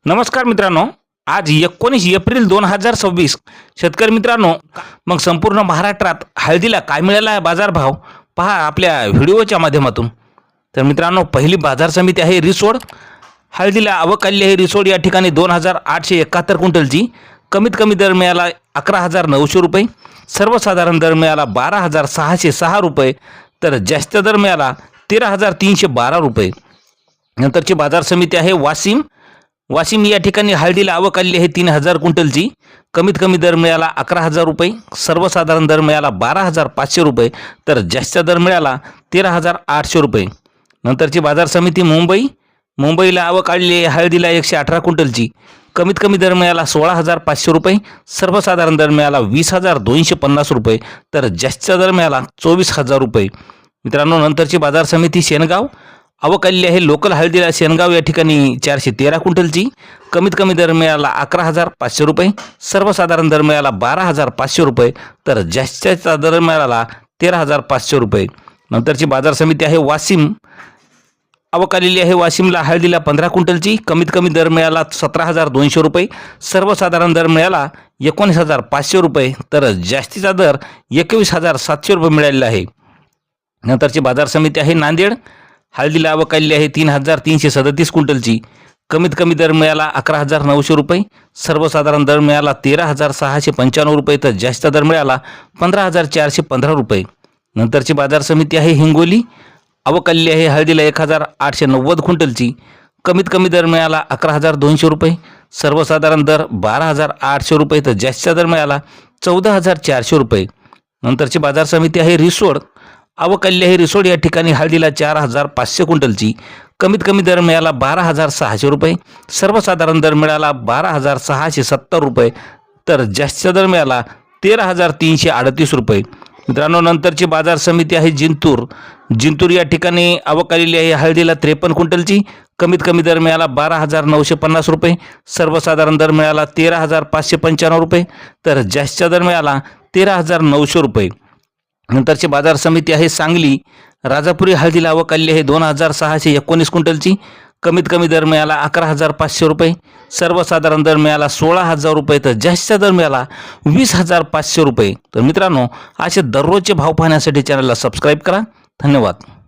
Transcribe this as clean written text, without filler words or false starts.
नमस्कार मित्रांनो, आज 19 एप्रिल 2026. शेतकरी मित्रांनो, मग संपूर्ण महाराष्ट्रात हळदीला काय मिळाला आहे बाजारभाव पहा आपल्या व्हिडिओच्या माध्यमातून. तर मित्रांनो, पहिली बाजार समिती आहे रिसोड. हळदीला आवक आली आहे रिसोड या ठिकाणी 2871 क्विंटलची. कमीत कमी दर मिळाला 11,900 रुपये, सर्वसाधारण दर मिळाला 12,606 रुपये, तर जास्त दर मिळाला 13,312 रुपये. नंतरची बाजार समिती आहे वाशिम या ठिकाणी हळदीला आवक आली आहे 3,000 क्विंटलची. कमीत कमी दर मिळाला 11,000 रुपये, सर्वसाधारण दर मिळाला 12,500 रुपये, तर जास्त दर मिळाला 13,800 रुपये. नंतरची बाजार समिती मुंबईला आवक आली आहे हळदीला 118 क्विंटलची. कमीत कमी दर मिळाला 16,500 रुपये, सर्वसाधारण दर मिळाला 20,250 रुपये, तर जास्त दर मिळाला 24,000 रुपये. मित्रांनो, नंतरची बाजार समिती शेनगाव. आवक आलेली आहे लोकल हळदीला शेनगाव या ठिकाणी 413 क्विंटलची. कमीत कमी दर मिळाला 11,500 रुपये, सर्वसाधारण दर मिळाला 12,500 रुपये, तर जास्तीचा दर मिळाला 13,500 रुपये. नंतरची बाजार समिती आहे वाशिम. आवक आलेली आहे वाशिमला हळदीला 15 क्विंटलची. कमीत कमी दर मिळाला 17,200 रुपये, सर्वसाधारण दर मिळाला 19,500 रुपये, तर जास्तीचा दर 21,700 रुपये मिळालेला आहे. नंतरची बाजार समिती आहे नांदेड. हळदीला आवक आलेली आहे 3,337 क्विंटलची. कमीत कमी दर मिळाला 11,900 रुपये, सर्वसाधारण दर मिळाला 13,695 रुपये, तर जास्त दर मिळाला 15,415 रुपये. नंतरची बाजार समिती आहे हिंगोली. आवक आलेली आहे हळदीला 1,890 क्विंटलची. कमीत कमी दर मिळाला 11,200 रुपये, सर्वसाधारण दर 12,800 रुपये, तर जास्त दर मिळाला 14,400 रुपये. नंतरची बाजार समिती आहे रिसोड. आवक आलेली आहे रिसोड या ठिकाणी हळदीला 4,500 क्विंटलची. कमीत कमी दर मिळाला 12,600 रुपये, सर्वसाधारण दर मिळाला 12,670 रुपये, तर जास्त दर मिळाला 13,338 रुपये. मित्रांनो, नंतरची बाजार समिती आहे जिंतूर या ठिकाणी आवक आलेली आहे हळदीला 53 क्विंटलची. कमीत कमी दर मिळाला 12,950 रुपये, सर्वसाधारण दर मिळाला 13,595 रुपये, तर जास्त दर मिळाला 13,900 रुपये. नंतरची बाजार समिती आहे सांगली. राजापुरी हळदीला आवक आलेली आहे 2,619 क्विंटलची. कमीत कमी दर मिळाला 11,500 रुपये, सर्वसाधारण दर मिळाला 16,000 रुपये, तर जास्त दर मिळाला 20,500 रुपये. तर मित्रांनो, असे दररोजचे भाव पाहण्यासाठी चॅनलला सबस्क्राईब करा. धन्यवाद.